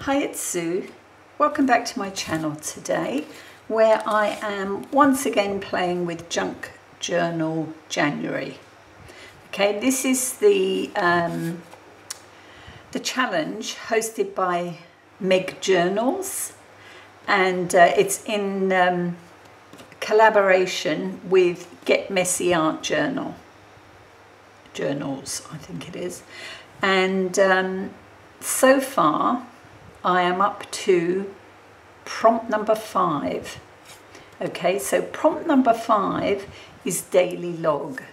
Hi, it's Sue. Welcome back to my channel today, where I am once again playing with Junk Journal January. Okay, this is the challenge hosted by Meg Journals, and it's in collaboration with Get Messy Art Journals, I think it is. And so far I am up to prompt number 5. Okay, so prompt number 5 is daily log.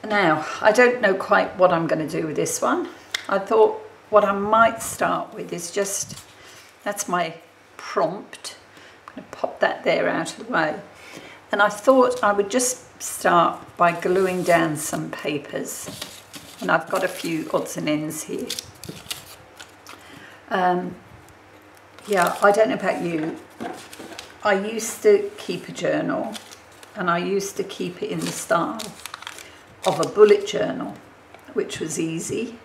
Now, I don't know quite what I'm going to do with this one. I thought what I might start with is just, that's my prompt. I'm going to pop that there out of the way. And I thought I would just start by gluing down some papers. And I've got a few odds and ends here. Yeah, I don't know about you. I used to keep a journal, and I used to keep it in the style of a bullet journal, which was easy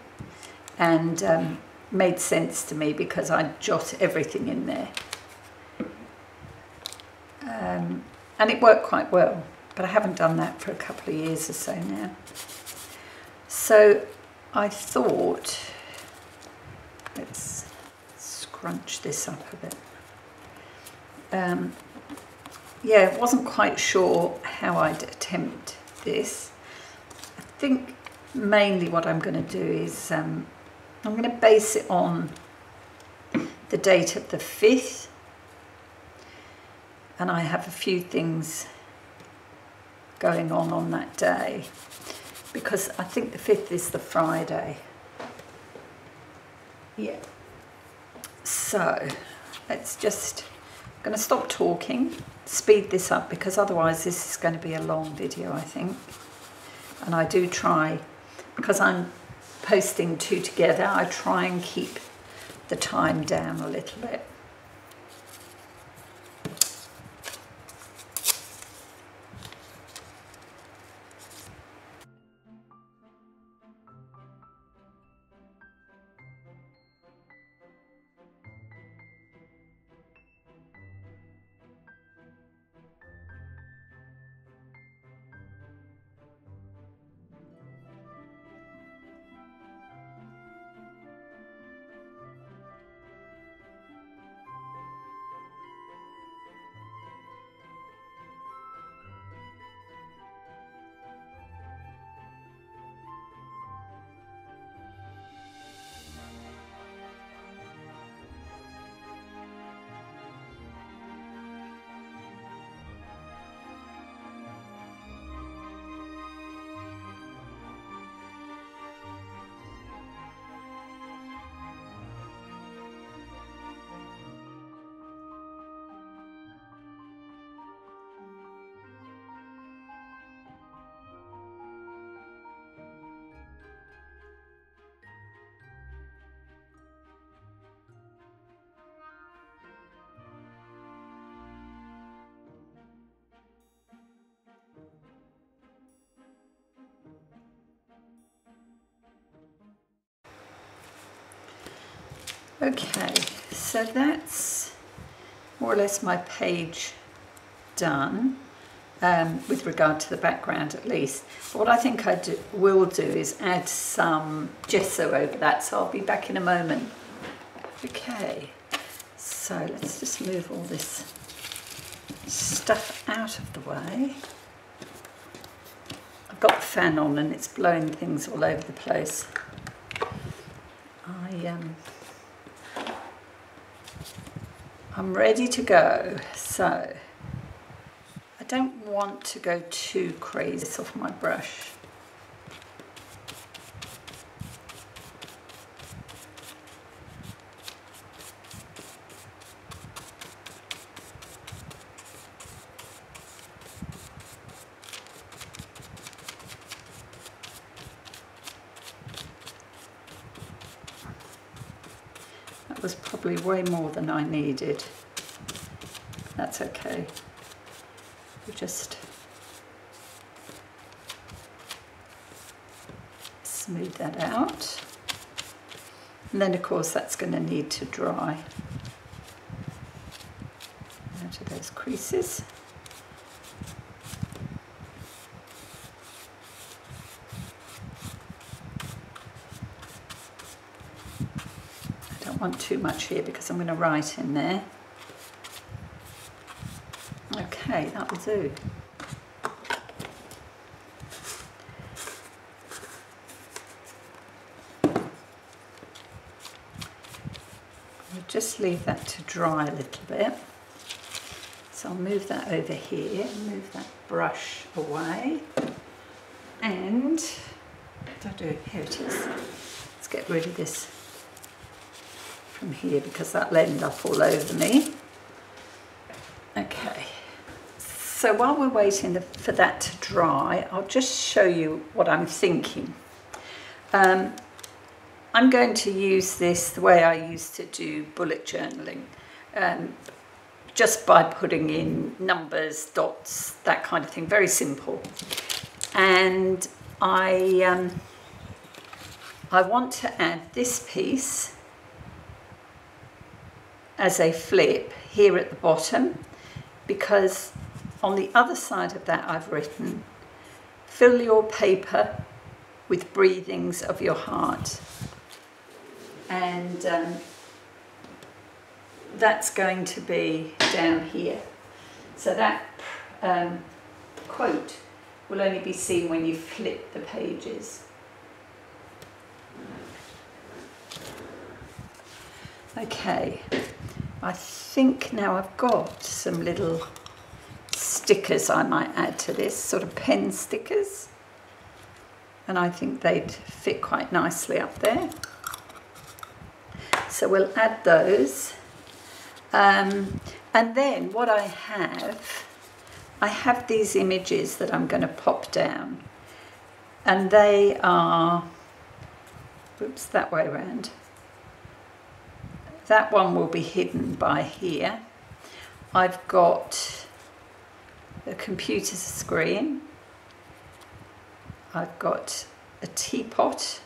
and made sense to me because I'd jot everything in there. And it worked quite well, but I haven't done that for a couple of years or so now. So I thought, let's scrunch this up a bit. Yeah, wasn't quite sure how I'd attempt this. I think mainly what I'm going to do is I'm going to base it on the date of the 5th, and I have a few things going on that day, because I think the 5th is the Friday. Yeah. So let's just, I'm going to stop talking, speed this up, because otherwise this is going to be a long video, I think. And I do try, because I'm posting two together, I try and keep the time down a little bit. Okay, so that's more or less my page done, with regard to the background at least. But what I think I will do is add some gesso over that, so I'll be back in a moment. Okay, so let's just move all this stuff out of the way. I've got the fan on and it's blowing things all over the place. I'm ready to go, so I don't want to go too crazy off my brush. That was probably way more than I needed. That's okay. We just smooth that out. And then of course that's going to need to dry. Out of those creases. I don't want too much here because I'm going to write in there. Okay, that will do. We'll just leave that to dry a little bit. So I'll move that over here, move that brush away, and what do I do? Here it is. Let's get rid of this from here because that'll end up all over me. Okay, so while we're waiting for that to dry, I'll just show you what I'm thinking. I'm going to use this the way I used to do bullet journaling. Just by putting in numbers, dots, that kind of thing, very simple. And I want to add this piece as a flip here at the bottom, because on the other side of that I've written, fill your paper with breathings of your heart. And that's going to be down here. So that quote will only be seen when you flip the pages. Okay, I think now I've got some little stickers I might add to this, sort of pen stickers. And I think they'd fit quite nicely up there. So we'll add those. And then what I have these images that I'm going to pop down, and they are, oops, that way around. That one will be hidden by here. I've got the computer screen. I've got a teapot.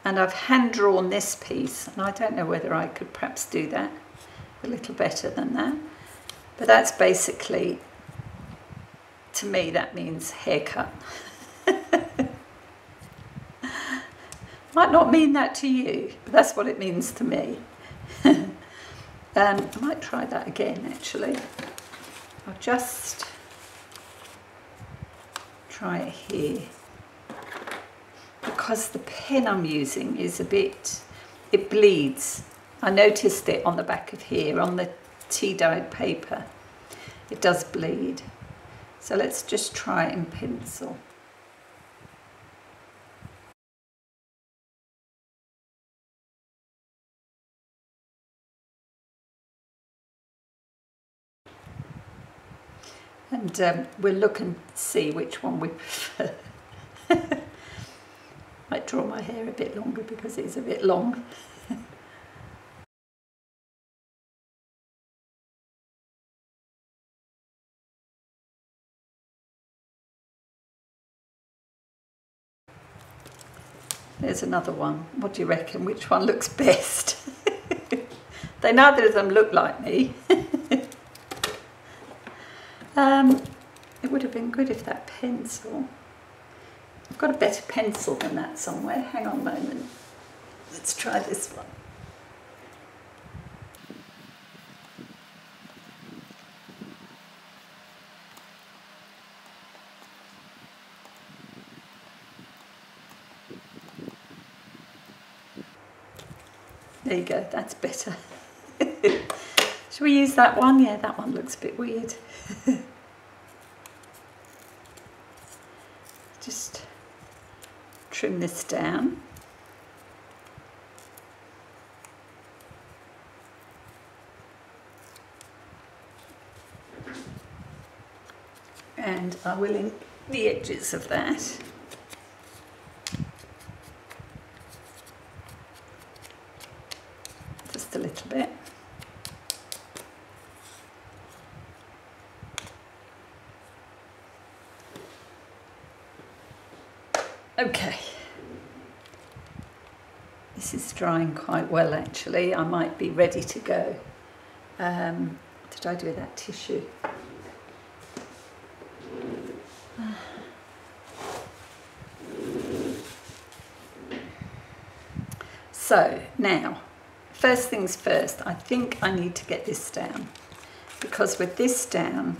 And I've hand drawn this piece, and I don't know whether I could perhaps do that a little better than that. But that's basically, to me, that means haircut. Might not mean that to you, but that's what it means to me. I might try that again, actually. I'll just try it here. Because the pen I'm using is a bit, it bleeds. I noticed it on the back of here, on the tea-dyed paper. It does bleed. So let's just try it in pencil. And we'll look and see which one we prefer. Might draw my hair a bit longer because it's a bit long. There's another one. What do you reckon? Which one looks best? Neither of them look like me. It would have been good if that pencil... I've got a better pencil than that somewhere. Hang on a moment. Let's try this one. There you go, that's better. Shall we use that one? Yeah, that one looks a bit weird. Just trim this down. And I will ink the edges of that. Just a little bit. Okay. This is drying quite well actually. I might be ready to go. What did I do with that tissue? So now, first things first, I think I need to get this down, because with this down,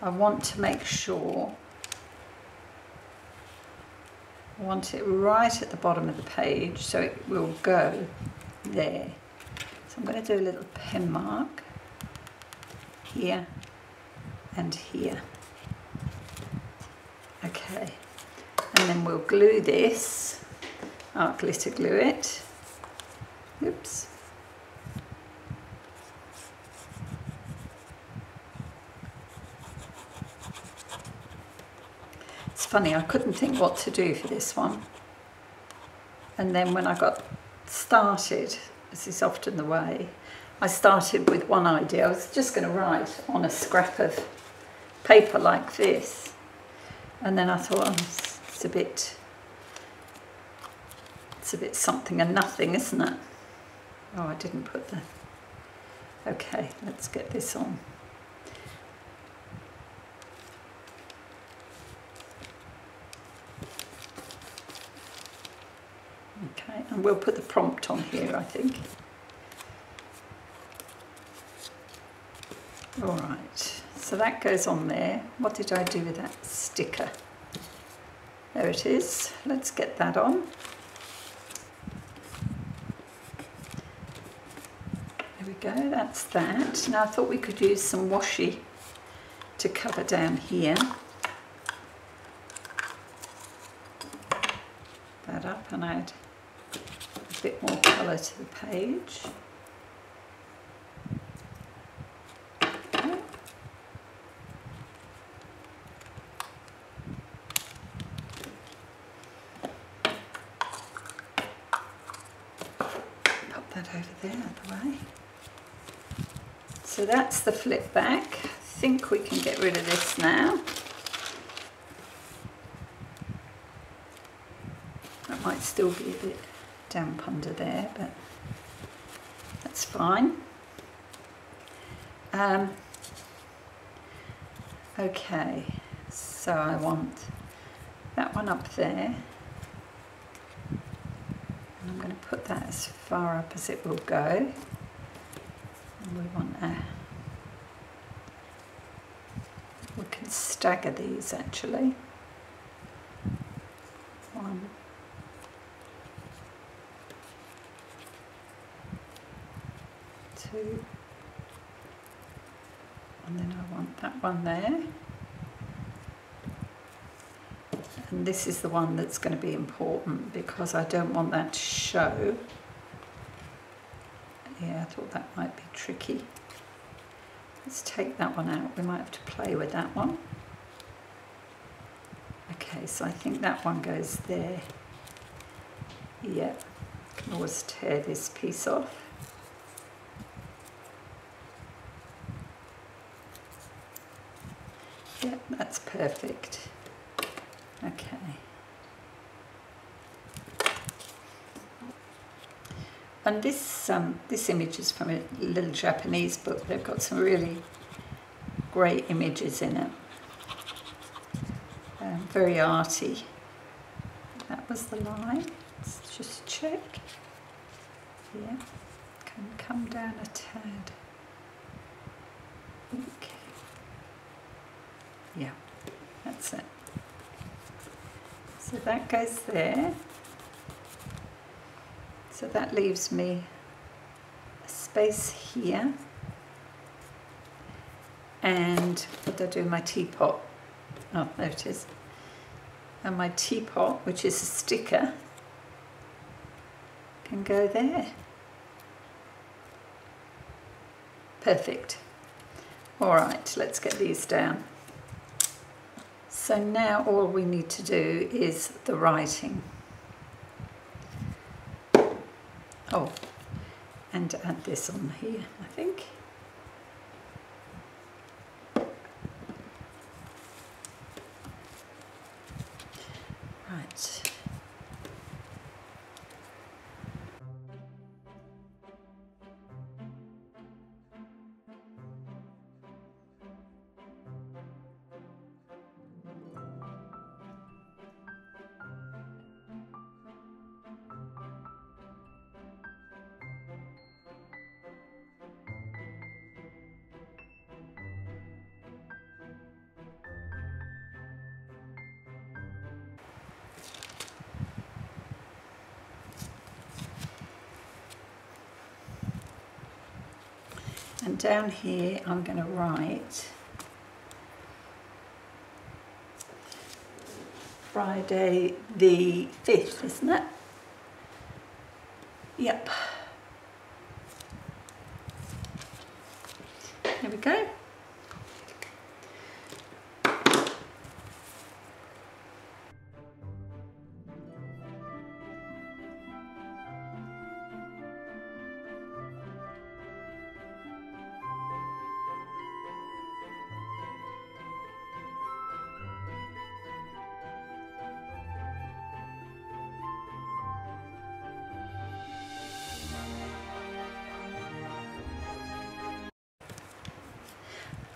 I want to make sure, I want it right at the bottom of the page so it will go there. So I'm going to do a little pen mark here and here. Okay, and then we'll glue this, art glitter glue it. Oops. It's funny, I couldn't think what to do for this one. And then when I got started, as is often the way, I started with one idea. I was just going to write on a scrap of paper like this. And then I thought, oh, it's a bit something and nothing, isn't it? Oh, I didn't put the... Okay, let's get this on. Okay, and we'll put the prompt on here, I think. All right, so that goes on there. What did I do with that sticker? There it is. Let's get that on. There we go, that's that. Now I thought we could use some washi to cover down here. That up and add a bit more colour to the page. Okay. Pop that over there out of the way. So that's the flip back. I think we can get rid of this now. That might still be a bit damp under there, but that's fine. Okay, so I want that one up there. And I'm going to put that as far up as it will go. And we want we can stagger these actually. 1, 2, and then I want that one there. And this is the one that's going to be important because I don't want that to show. Yeah, I thought that might be tricky. Let's take that one out. We might have to play with that one. Okay, so I think that one goes there. Yeah, can always tear this piece off. Yeah, that's perfect. Okay. And this image is from a little Japanese book. They've got some really great images in it. Very arty. That was the line. Let's just check. Yeah, can come down a tad. Okay. Yeah, that's it. So that goes there. So that leaves me a space here. And what did I do with my teapot? Oh, there it is. And my teapot, which is a sticker, can go there. Perfect. All right, let's get these down. So now all we need to do is the writing. Oh, and add this on here, I think. Right. And down here I'm going to write Friday the 5th, isn't it? Yep. There we go.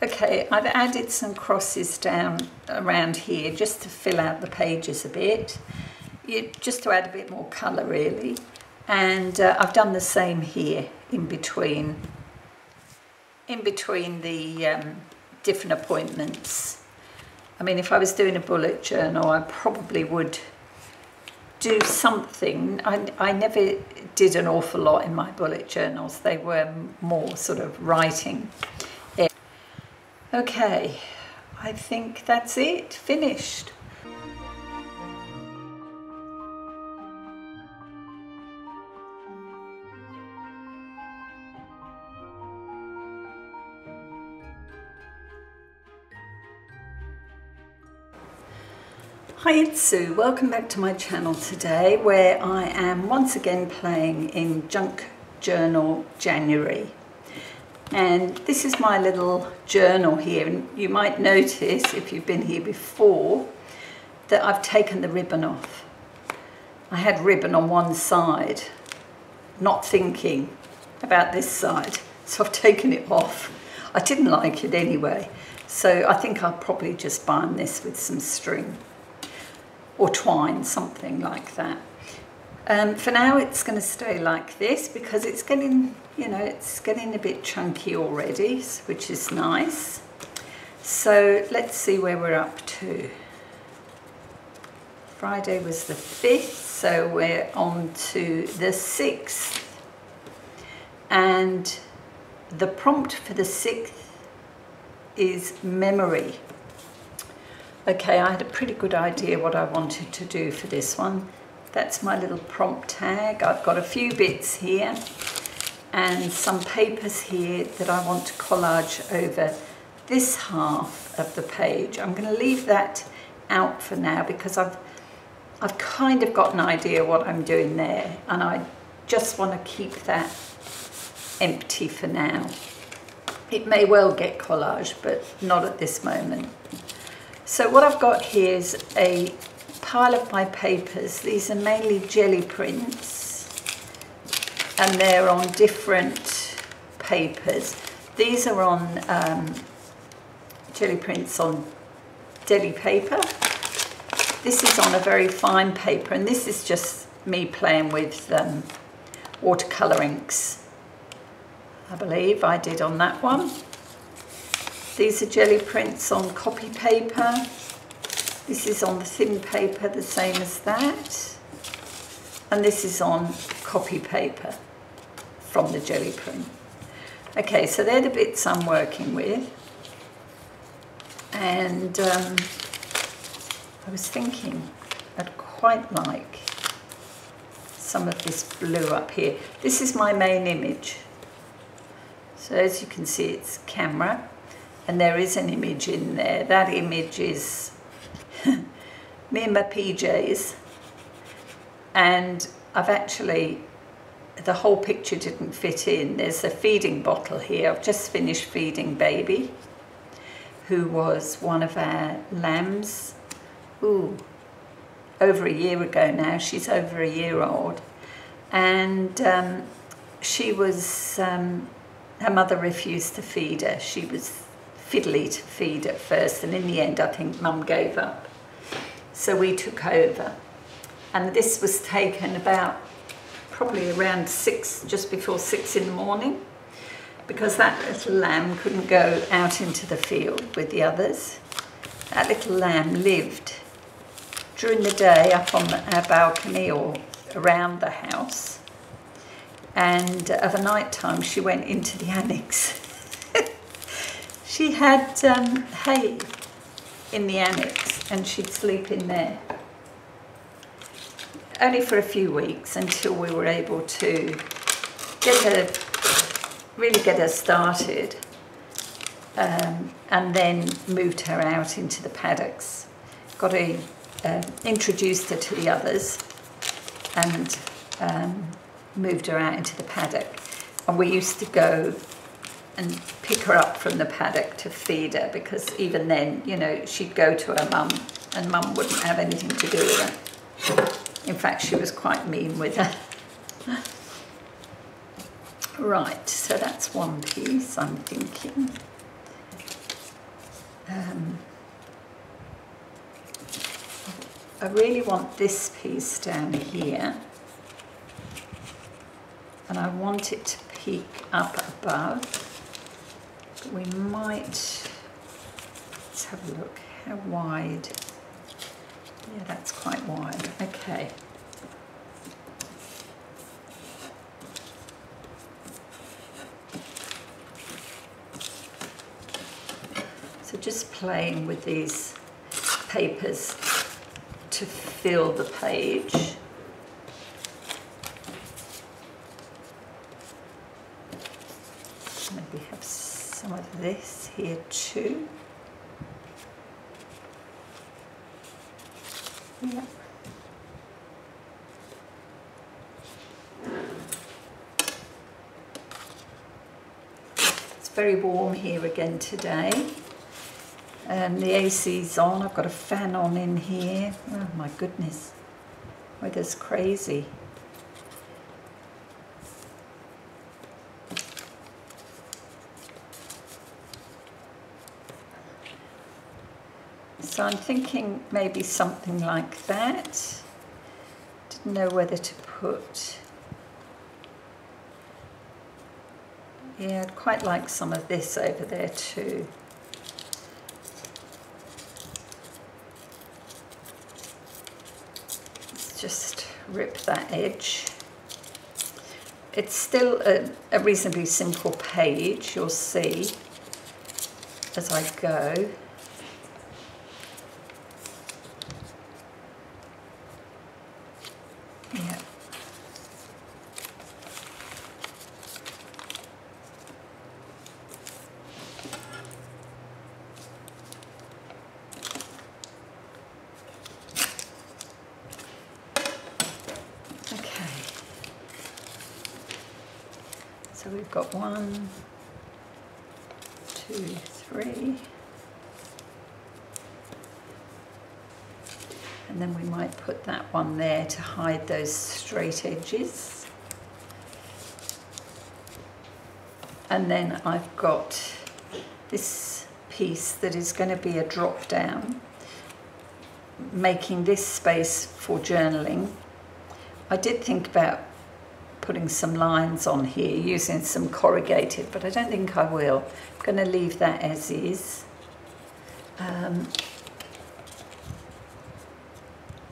Okay, I've added some crosses down around here just to fill out the pages a bit, just to add a bit more colour really. And I've done the same here in between the different appointments. I mean, if I was doing a bullet journal, I probably would do something. I never did an awful lot in my bullet journals. They were more sort of writing. Okay, I think that's it, finished. Hi, it's Sue. Welcome back to my channel today, where I am once again playing in Junk Journal January. And this is my little journal here, and you might notice if you've been here before that I've taken the ribbon off. I had ribbon on one side, not thinking about this side, so I've taken it off. I didn't like it anyway, so I think I'll probably just bind this with some string or twine, something like that. For now it's going to stay like this because it's getting, it's getting a bit chunky already, which is nice. So let's see where we're up to. Friday was the 5th, so we're on to the 6th. And the prompt for the 6th is memory. Okay, I had a pretty good idea what I wanted to do for this one. That's my little prompt tag. I've got a few bits here and some papers here that I want to collage over this half of the page. I'm going to leave that out for now because I've kind of got an idea what I'm doing there, and I just want to keep that empty for now. It may well get collaged, but not at this moment. So what I've got here is a pile of my papers. These are mainly jelly prints, and they're on different papers. These are on jelly prints on deli paper. This is on a very fine paper, and this is just me playing with watercolour inks. I believe I did on that one. These are jelly prints on copy paper. This is on the thin paper, the same as that. And this is on copy paper from the jelly print. Okay, so they're the bits I'm working with. And I was thinking I'd quite like some of this blue up here. This is my main image. So as you can see, it's camera, and there is an image in there. That image is me in my PJs, and I've actually, the whole picture didn't fit in. There's a feeding bottle here. I've just finished feeding Baby, who was one of our lambs. Over a year ago now. She's over a year old, and she was, her mother refused to feed her. She was fiddly to feed at first, and in the end I think Mum gave up. So we took over, and this was taken about probably around 6, just before 6 in the morning, because that little lamb couldn't go out into the field with the others. That little lamb lived during the day up on our balcony or around the house, and of a night time she went into the annex She had hay in the annex and she'd sleep in there. Only for a few weeks until we were able to really get her started, and then moved her out into the paddocks. Got her, introduced her to the others and moved her out into the paddock. And we used to go and pick her up from the paddock to feed her, because even then, you know, she'd go to her mum and mum wouldn't have anything to do with her. In fact, she was quite mean with her. Right, so that's one piece, I'm thinking. I really want this piece down here, and I want it to peak up above. But we might, let's have a look, how wide? Yeah, that's quite wide, okay. So just playing with these papers to fill the page. Maybe have some of this here too. Yeah. It's very warm here again today. The AC's on, I've got a fan on in here. Oh my goodness, weather's crazy. So I'm thinking maybe something like that. Didn't know whether to put, yeah, I'd quite like some of this over there too. Just rip that edge. It's still a reasonably simple page, you'll see as I go. Yeah. So we've got 1, 2, 3, and then we might put that one there to hide those straight edges. And then I've got this piece that is going to be a drop down, making this space for journaling. I did think about putting some lines on here using some corrugated, but I don't think I will. I'm going to leave that as is.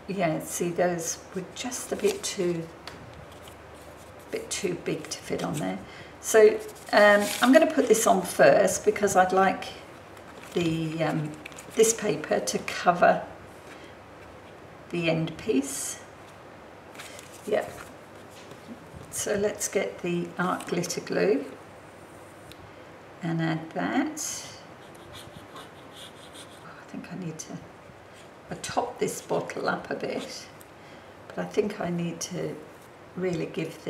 Yeah, see, those were just a bit too big to fit on there. So I'm going to put this on first because I'd like the this paper to cover the end piece. Yeah. So let's get the art glitter glue and add that. I think I need to top this bottle up a bit, but I think I need to really give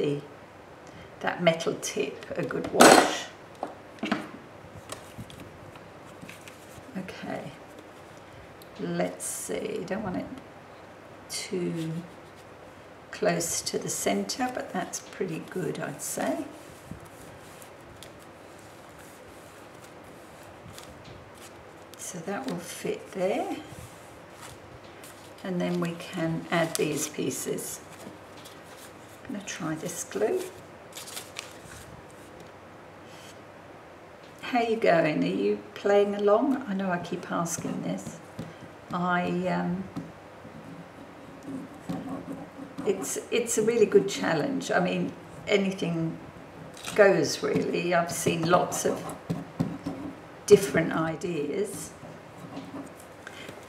that metal tip a good wash. Okay, let's see, don't want it too close to the center, but that's pretty good, I'd say. So that will fit there. And then we can add these pieces. I'm going to try this glue. How are you going? Are you playing along? I know I keep asking this. It's a really good challenge. I mean, anything goes really. I've seen lots of different ideas,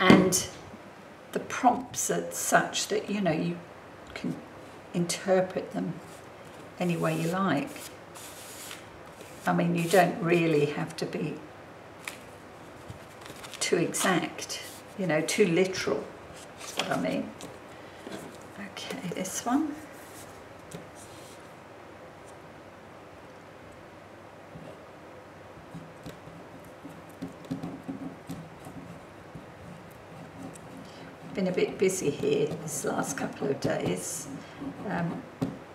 and the prompts are such that, you know, you can interpret them any way you like. I mean, you don't really have to be too exact, you know, too literal, is what I mean. Okay, this one. Been a bit busy here this last couple of days.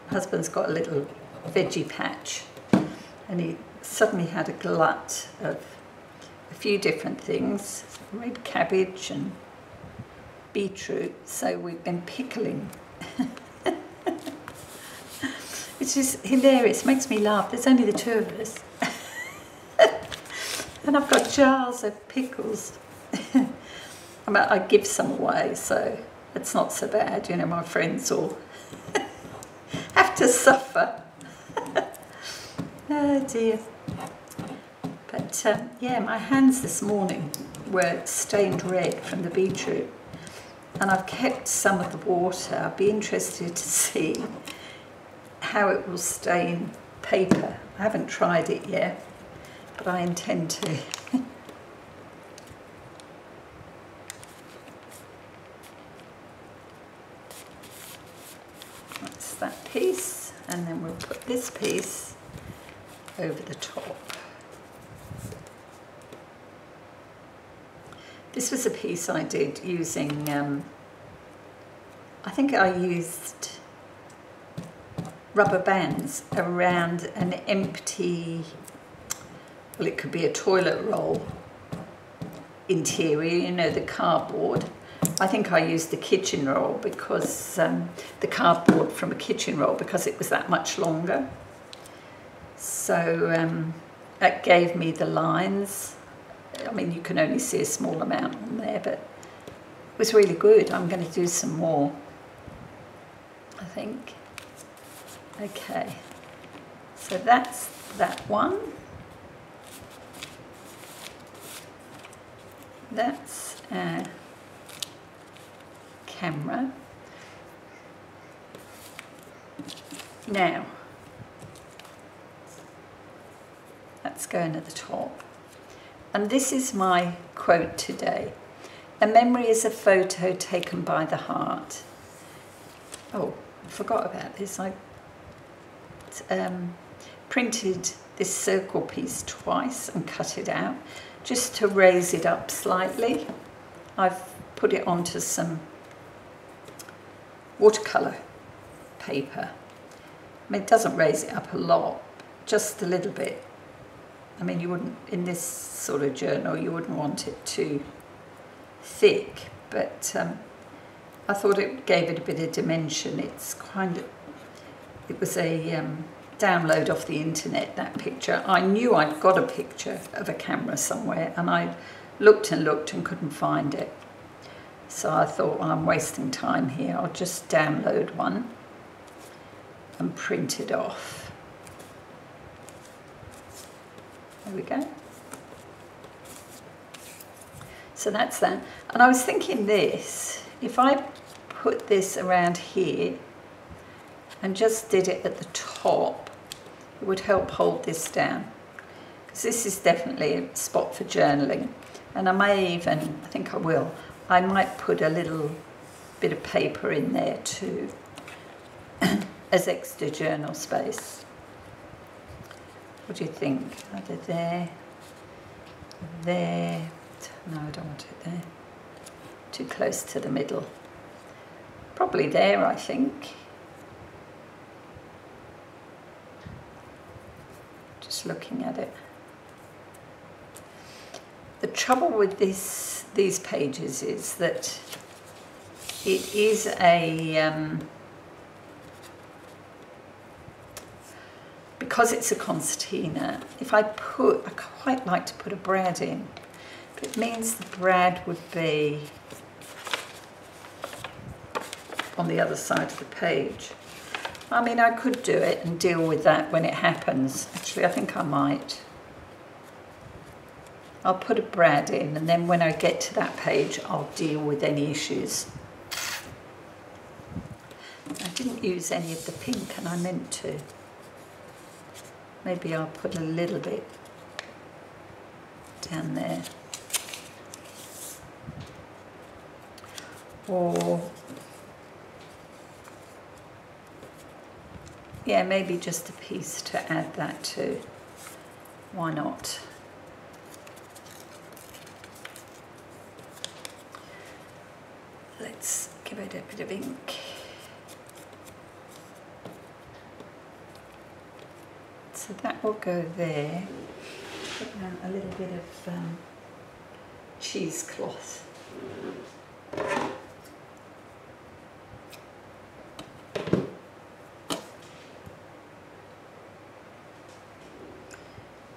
Husband's got a little veggie patch, and he suddenly had a glut of a few different things, red cabbage and beetroot, so we've been pickling, which is hilarious, makes me laugh. There's only the two of us. And I've got jars of pickles. I mean, I give some away, so it's not so bad. You know, my friends all have to suffer. Oh dear. But yeah, my hands this morning were stained red from the beetroot, and I've kept some of the water. I'd be interested to see how it will stain paper. I haven't tried it yet, but I intend to. That's that piece, and then we'll put this piece over the top. This was a piece I did using, I think I used rubber bands around an empty, well, it could be a toilet roll interior, you know, the cardboard. I think I used the kitchen roll because, the cardboard from a kitchen roll, because it was that much longer. So that gave me the lines. I mean, you can only see a small amount on there, but it was really good. I'm going to do some more, I think. Okay, so that's that one. That's our camera. Now, that's going at the top. And this is my quote today. A memory is a photo taken by the heart. Oh, I forgot about this. I printed this circle piece twice and cut it out just to raise it up slightly. I've put it onto some watercolour paper. I mean, it doesn't raise it up a lot, just a little bit. I mean, you wouldn't, in this sort of journal, you wouldn't want it too thick, but I thought it gave it a bit of dimension. It's kind of, it was a download off the internet, that picture. I knew I'd got a picture of a camera somewhere, and I looked and looked and couldn't find it. So I thought, well, I'm wasting time here. I'll just download one and print it off. There we go. So that's that. And I was thinking this, if I put this around here and just did it at the top, it would help hold this down. Because this is definitely a spot for journaling. And I may even, I think I will, I might put a little bit of paper in there too, as extra journal space. What do you think? Either there, there. No, I don't want it there. Too close to the middle. Probably there, I think. Just looking at it. The trouble with these pages is that it is a because it's a concertina, if I quite like to put a brad in, but it means the brad would be on the other side of the page. I mean, I could do it and deal with that when it happens. Actually, I think I might. I'll put a brad in, and then when I get to that page I'll deal with any issues. I didn't use any of the pink and I meant to. Maybe I'll put a little bit down there. Or, yeah, maybe just a piece to add that to. Why not? Let's give it a bit of ink. So that will go there. Put down a little bit of cheesecloth.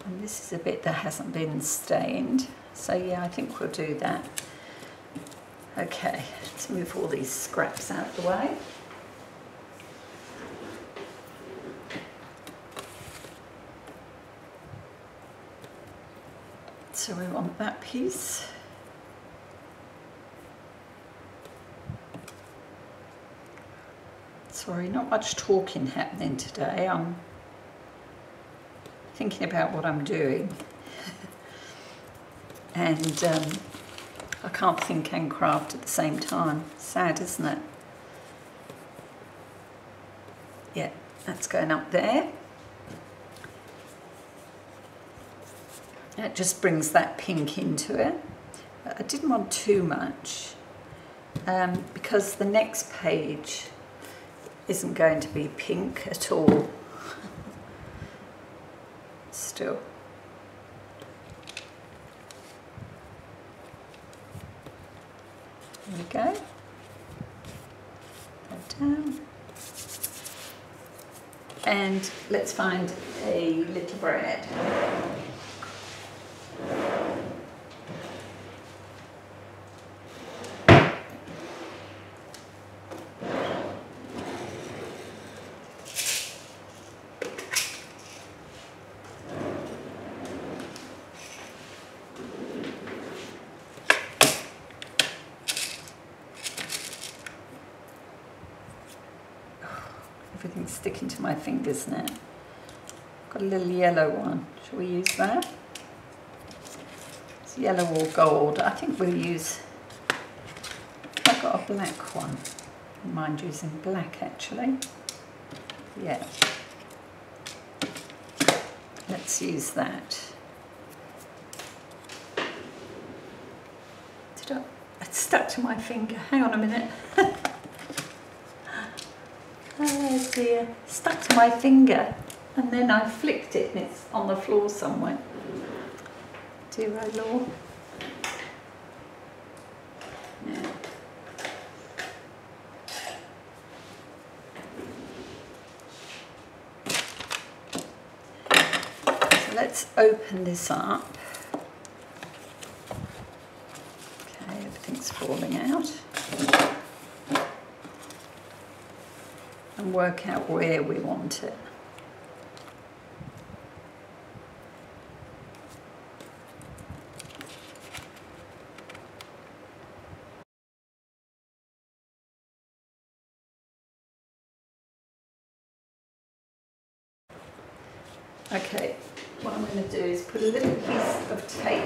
And this is a bit that hasn't been stained. So yeah, I think we'll do that. Okay, let's move all these scraps out of the way. So we want that piece. Sorry, not much talking happening today. I'm thinking about what I'm doing. And I can't think and craft at the same time. Sad, isn't it? Yeah, that's going up there. That just brings that pink into it. I didn't want too much because the next page isn't going to be pink at all. Still. There we go. Go down. And let's find a little brad. Everything's sticking to my fingers now. Got a little yellow one. Shall we use that? It's yellow or gold. I think we'll use... I've got a black one. I don't mind using black actually. Yeah. Let's use that. It's stuck to my finger. Hang on a minute. Oh dear, stuck to my finger and then I flicked it and it's on the floor somewhere. Dear oh Lord. Yeah. So let's open this up. Okay, everything's falling out. And work out where we want it. Okay, what I'm going to do is put a little piece of tape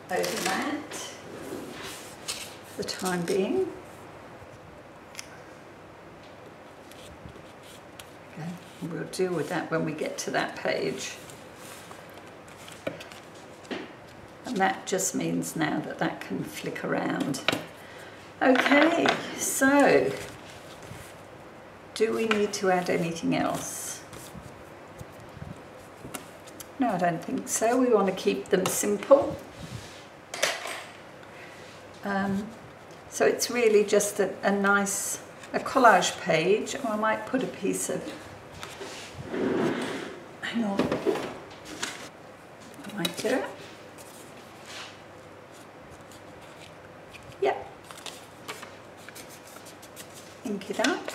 over that for the time being. We'll deal with that when we get to that page. And that just means now that that can flick around. Okay, so do we need to add anything else? No, I don't think so. We want to keep them simple. So it's really just a nice collage page. Or I might put a piece of... Hang on, I might do it. Yep. Ink it up.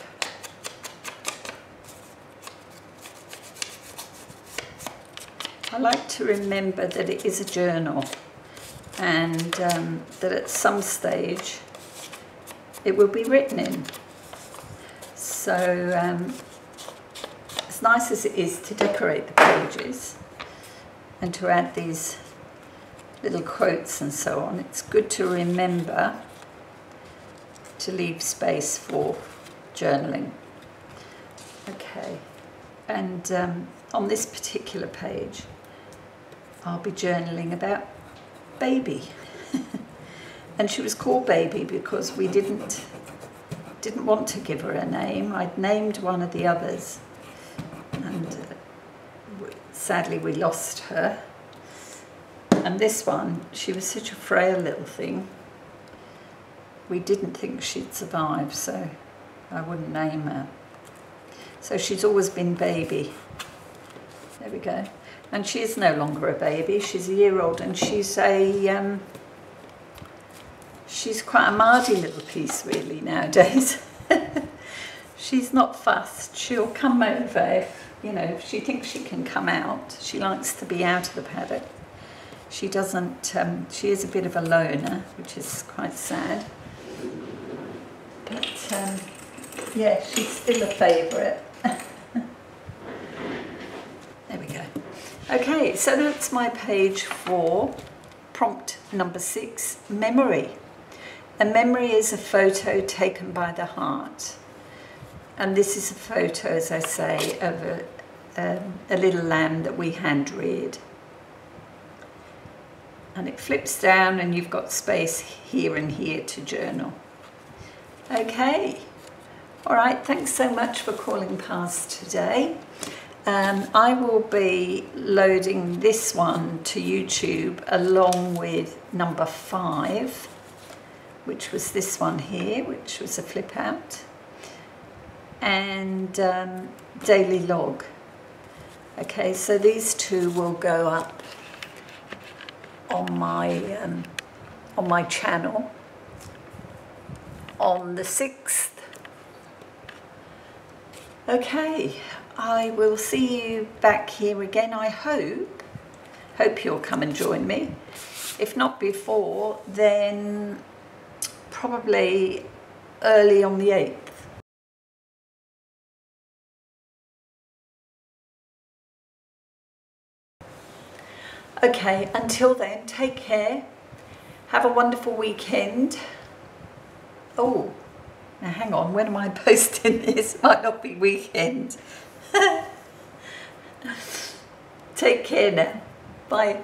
I like to remember that it is a journal, and that at some stage it will be written in. So as nice as it is to decorate the pages and to add these little quotes and so on, it's good to remember to leave space for journaling. Okay, and on this particular page I'll be journaling about Baby. And she was called Baby because we didn't want to give her a name. I'd named one of the others, and sadly we lost her. And this one, she was such a frail little thing, we didn't think she'd survive, so I wouldn't name her. So she's always been Baby. There we go. And she is no longer a baby. She's a year old, and she's quite a mardy little piece really nowadays. She's not fussed. She'll come over if, you know, if she thinks she can come out. She likes to be out of the paddock. She doesn't, she is a bit of a loner, which is quite sad. But yeah, she's still a favourite. There we go. Okay, so that's my page for prompt number 6, memory. A memory is a photo taken by the heart. And this is a photo, as I say, of a little lamb that we hand reared. And it flips down and you've got space here and here to journal. Okay, all right, thanks so much for calling past today. I will be loading this one to YouTube along with number 5, which was this one here, which was a flip out, and daily log. Okay, so these two will go up on my channel on the 6th. Okay, I will see you back here again, I hope. Hope you'll come and join me. If not before, then probably early on the 8th. Okay, until then, take care. Have a wonderful weekend. Oh, now hang on, when am I posting this? Might not be weekend. Take care now. Bye.